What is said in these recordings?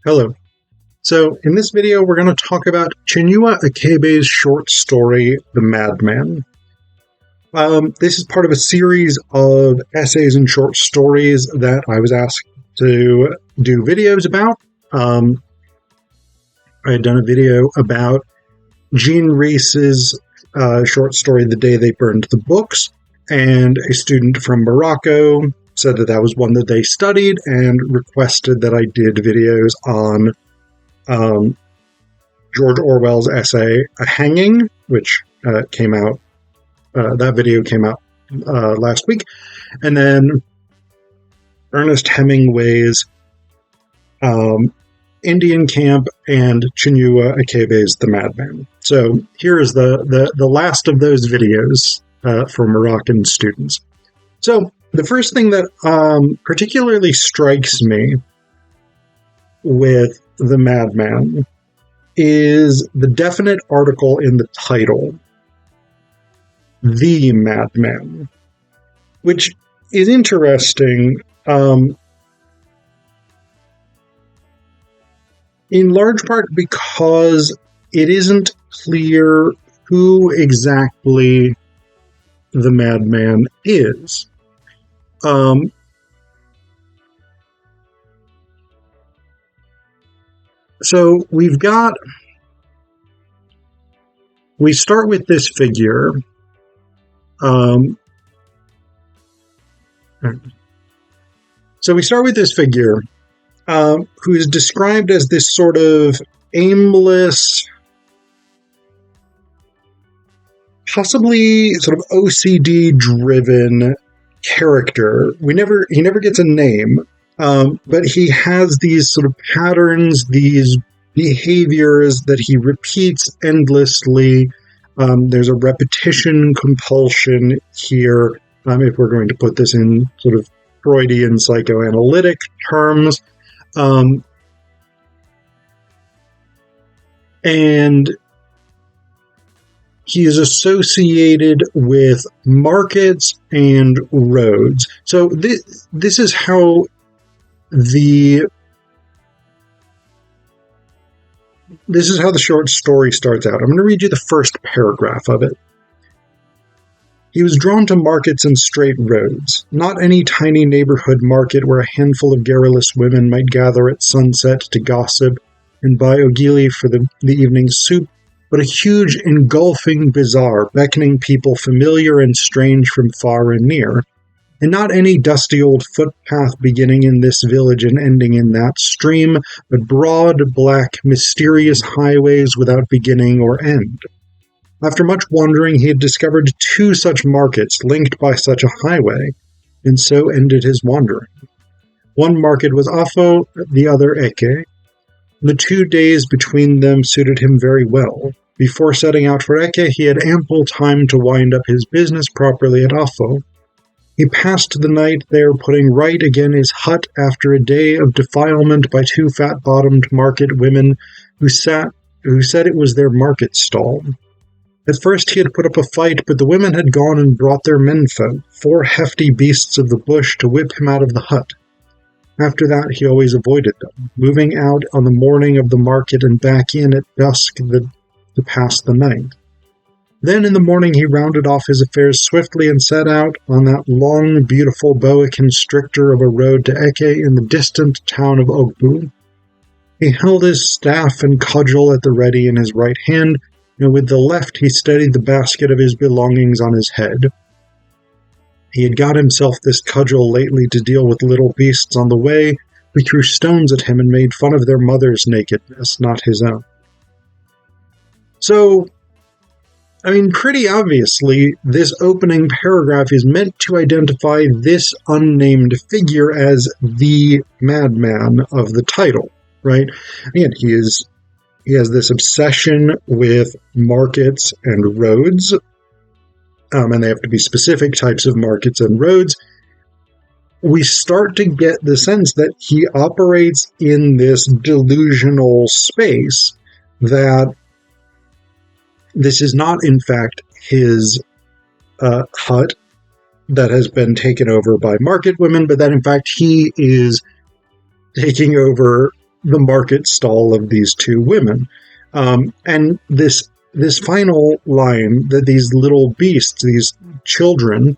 Hello. So, in this video, we're going to talk about Chinua Achebe's short story, The Madman. This is part of a series of essays and short stories that I was asked to do videos about. I had done a video about Jean Rhys's short story, The Day They Burned the Books, and a student from Morocco said that was one that they studied and requested that I did videos on George Orwell's essay, A Hanging, which came out, that video came out last week, and then Ernest Hemingway's Indian Camp and Chinua Achebe's The Madman. So here is the last of those videos for Moroccan students. So the first thing that particularly strikes me with The Madman is the definite article in the title, The Madman, which is interesting in large part because it isn't clear who exactly the madman is. So we start with this figure. Who is described as this sort of aimless, possibly sort of OCD-driven character. He never gets a name, but he has these sort of patterns, these behaviors that he repeats endlessly. There's a repetition compulsion here, if we're going to put this in sort of Freudian psychoanalytic terms. And he is associated with markets and roads. So this is how the short story starts out. I'm going to read you the first paragraph of it. He was drawn to markets and straight roads, not any tiny neighborhood market where a handful of garrulous women might gather at sunset to gossip and buy ogili for the evening soup, but a huge engulfing bazaar beckoning people familiar and strange from far and near, and not any dusty old footpath beginning in this village and ending in that stream, but broad, black, mysterious highways without beginning or end. After much wandering, he had discovered 2 such markets linked by such a highway, and so ended his wandering. One market was Afo, the other Eke. The 2 days between them suited him very well. Before setting out for Eke, he had ample time to wind up his business properly at Afo. He passed the night there, putting right again his hut after a day of defilement by 2 fat-bottomed market women who said it was their market stall. At first he had put up a fight, but the women had gone and brought their menfolk, 4 hefty beasts of the bush, to whip him out of the hut. After that he always avoided them, moving out on the morning of the market and back in at dusk to pass the night. Then in the morning he rounded off his affairs swiftly and set out on that long, beautiful boa constrictor of a road to Eke in the distant town of Ogbu. He held his staff and cudgel at the ready in his right hand, and with the left he steadied the basket of his belongings on his head. He had got himself this cudgel lately to deal with little beasts on the way who threw stones at him and made fun of their mother's nakedness, not his own. So, pretty obviously, this opening paragraph is meant to identify this unnamed figure as the madman of the title, right? Again, he has this obsession with markets and roads, and they have to be specific types of markets and roads. We start to get the sense that he operates in this delusional space, that this is not, in fact, his hut that has been taken over by market women, but that, in fact, he is taking over the market stall of these two women. And this final line that these little beasts, these children,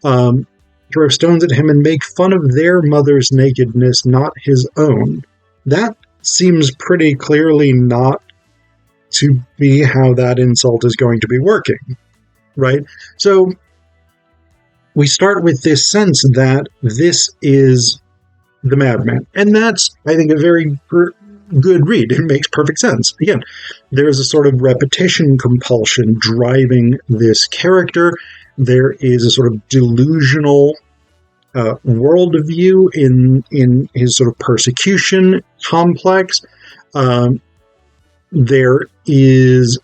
throw stones at him and make fun of their mother's nakedness, not his own. That seems pretty clearly not to be how that insult is going to be working, right? So we start with this sense that this is the Madman. And that's, I think, a very good read. It makes perfect sense. Again, there's a sort of repetition compulsion driving this character. There is a sort of delusional worldview in his sort of persecution complex. There is,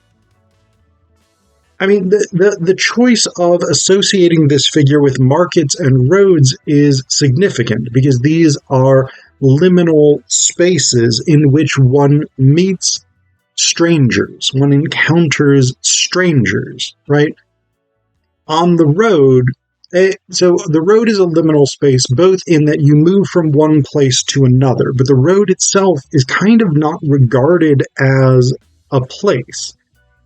I mean, the choice of associating this figure with markets and roads is significant because these are liminal spaces in which one meets strangers, one encounters strangers, right? On the road, so the road is a liminal space, both in that you move from one place to another, but the road itself is kind of not regarded as a place.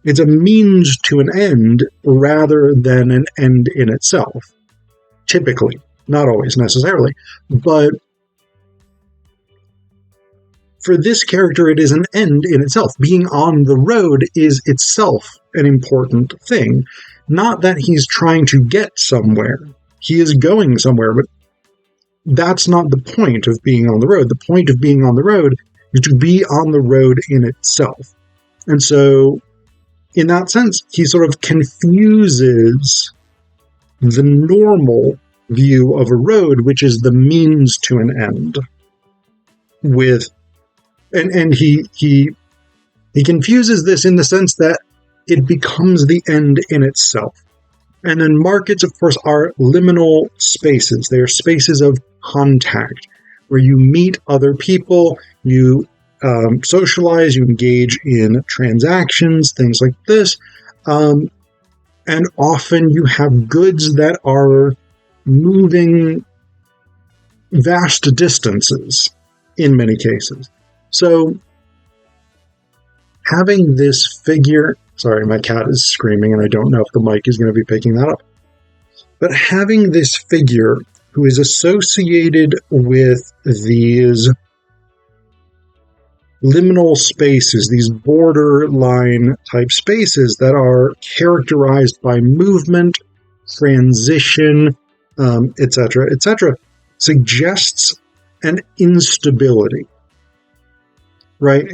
It's a means to an end rather than an end in itself. Typically, not always necessarily, but for this character, it is an end in itself. Being on the road is itself an important thing. Not that he's trying to get somewhere. He is going somewhere, but that's not the point of being on the road. The point of being on the road is to be on the road in itself. And so, in that sense, he sort of confuses the normal view of a road, which is the means to an end, with, and he confuses this in the sense that it becomes the end in itself. And then markets, of course, are liminal spaces. They are spaces of contact where you meet other people, you socialize, you engage in transactions, things like this. And often you have goods that are moving vast distances in many cases. So having this figure, sorry, my cat is screaming and I don't know if the mic is going to be picking that up. But having this figure who is associated with these liminal spaces, these borderline type spaces that are characterized by movement, transition, etc., suggests an instability, right?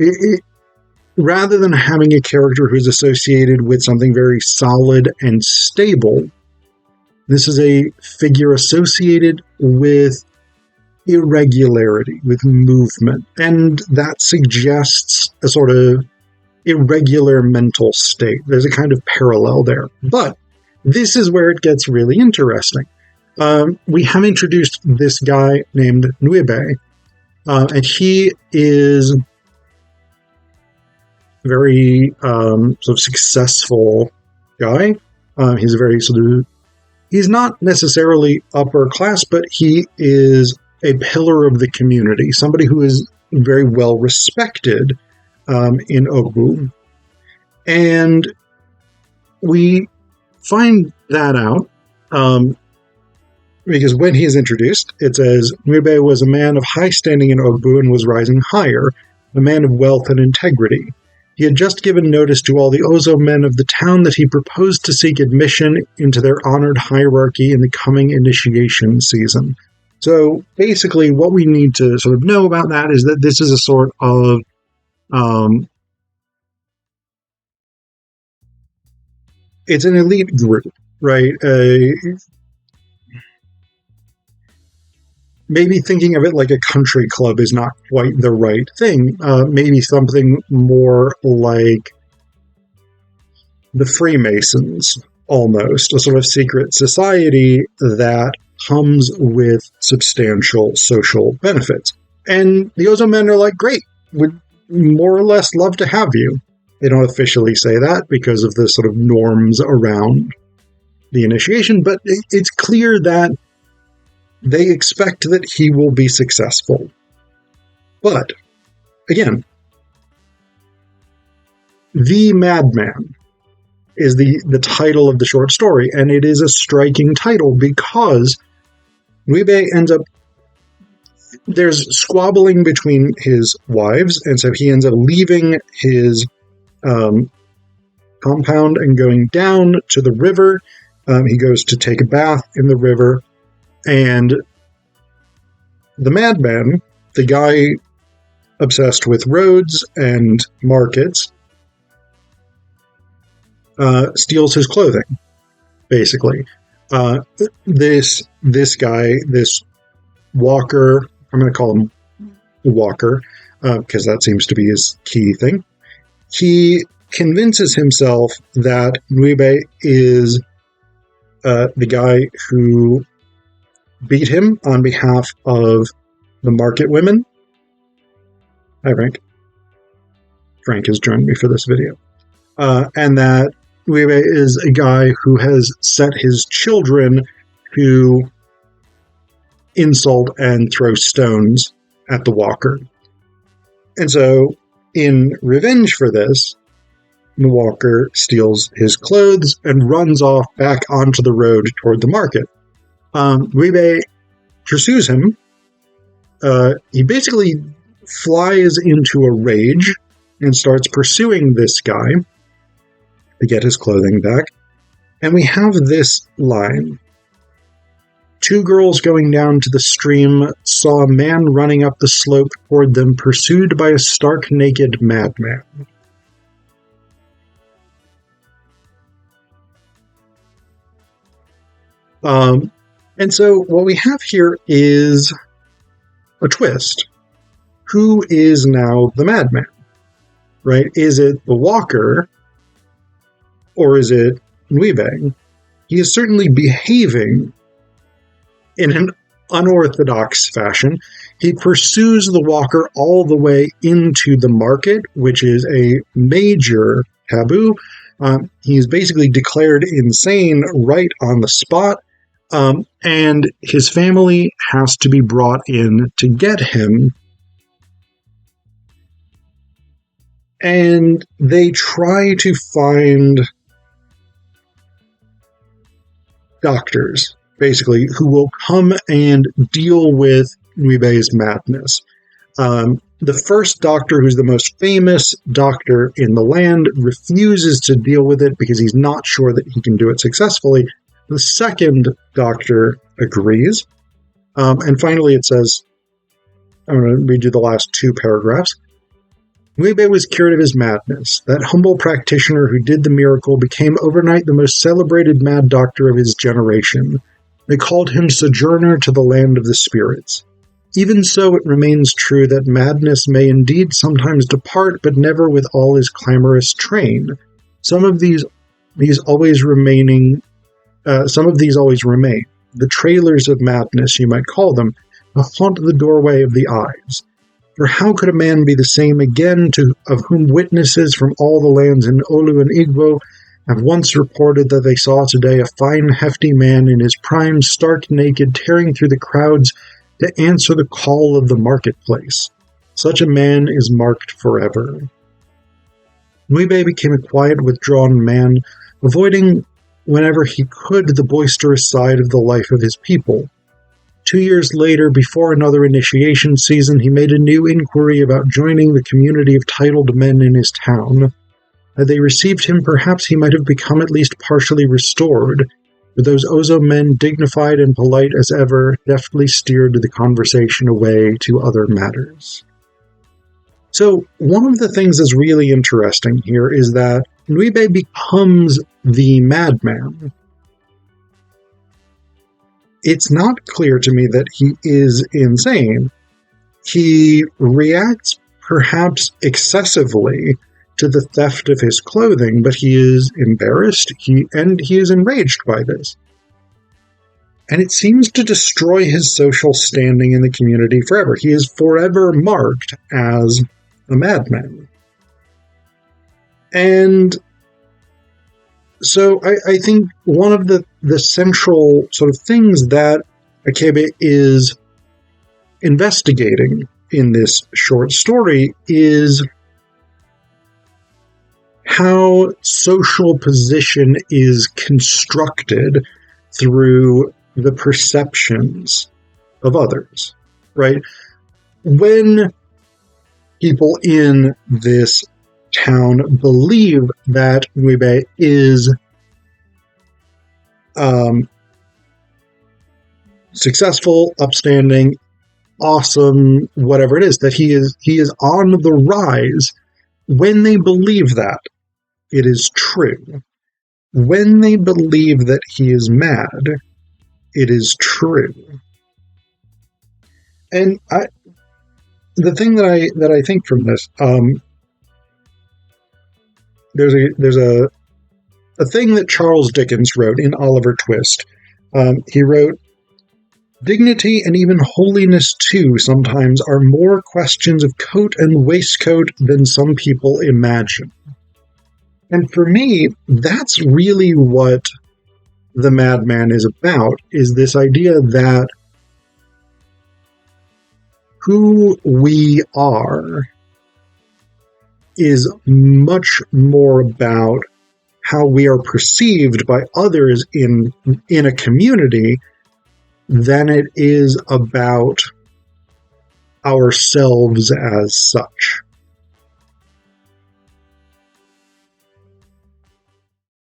Rather than having a character who's associated with something very solid and stable, this is a figure associated with irregularity, with movement, and that suggests a sort of irregular mental state. There's a kind of parallel there. But this is where it gets really interesting. We have introduced this guy named Nuebe, and he is very sort of successful guy. He's a very sort of, he's not necessarily upper class, but he is a pillar of the community, somebody who is very well respected in Ogbu. And we find that out because when he is introduced, it says, Nuebe was a man of high standing in Ogbu and was rising higher, a man of wealth and integrity. He had just given notice to all the Ozo men of the town that he proposed to seek admission into their honored hierarchy in the coming initiation season. So basically what we need to sort of know about that is that this is a sort of it's an elite group, right? Maybe thinking of it like a country club is not quite the right thing. Maybe something more like the Freemasons, almost, a sort of secret society that comes with substantial social benefits. And the Ozo men are like, great, would more or less love to have you. They don't officially say that because of the sort of norms around the initiation, but it's clear that they expect that he will be successful. But again, The Madman is the title of the short story, and it is a striking title because Nwibe ends up, there's squabbling between his wives, and so he ends up leaving his compound and going down to the river. He goes to take a bath in the river, and the madman, the guy obsessed with roads and markets, steals his clothing, basically. This guy, this Walker, I'm going to call him Walker, because that seems to be his key thing. He convinces himself that Nwibe is the guy who beat him on behalf of the market women. Hi, Frank. Frank has joined me for this video. And that Nwibe is a guy who has set his children to insult and throw stones at the Walker. And so, in revenge for this, the Walker steals his clothes and runs off back onto the road toward the market. Nwibe pursues him. He basically flies into a rage and starts pursuing this guy to get his clothing back. And we have this line. 2 girls going down to the stream saw a man running up the slope toward them, pursued by a stark naked madman. And so what we have here is a twist. Who is now the madman? Right? Is it the Walker, or is it Nwibe? He is certainly behaving in an unorthodox fashion. He pursues the Walker all the way into the market, which is a major taboo. He's basically declared insane right on the spot. And his family has to be brought in to get him. And they try to find doctors, basically, who will come and deal with Nwibe's madness. The first doctor, who's the most famous doctor in the land, refuses to deal with it because he's not sure that he can do it successfully. The second doctor agrees. And finally it says, I'm going to read you the last 2 paragraphs. Nwibe was cured of his madness. That humble practitioner who did the miracle became overnight the most celebrated mad doctor of his generation. They called him sojourner to the land of the spirits. Even so, it remains true that madness may indeed sometimes depart, but never with all his clamorous train. Some of these always remain. The trailers of madness, you might call them, haunt the doorway of the eyes. For how could a man be the same again of whom witnesses from all the lands in Olu and Igbo have once reported that they saw today a fine, hefty man in his prime, stark naked, tearing through the crowds to answer the call of the marketplace? Such a man is marked forever. Nwibe became a quiet, withdrawn man, avoiding whenever he could the boisterous side of the life of his people. 2 years later, before another initiation season, he made a new inquiry about joining the community of titled men in his town. Had they received him, perhaps he might have become at least partially restored, but those Ozo men, dignified and polite as ever, deftly steered the conversation away to other matters. So, one of the things that's really interesting here is that Nwibe becomes the madman. It's not clear to me that he is insane. He reacts perhaps excessively to the theft of his clothing, but he is embarrassed, he is enraged by this. And it seems to destroy his social standing in the community forever. He is forever marked as a madman. And so I think one of the central sort of things that Achebe is investigating in this short story is how social position is constructed through the perceptions of others, right? When people in this town believe that Uebe is successful, upstanding, awesome, whatever it is, that he is on the rise. When they believe that, it is true. When they believe that he is mad, it is true. And the thing that I think from this, there's a thing that Charles Dickens wrote in Oliver Twist. He wrote, "Dignity and even holiness too sometimes are more questions of coat and waistcoat than some people imagine." And for me, that's really what the Madman is about, is this idea that who we are is much more about how we are perceived by others in a community than it is about ourselves as such.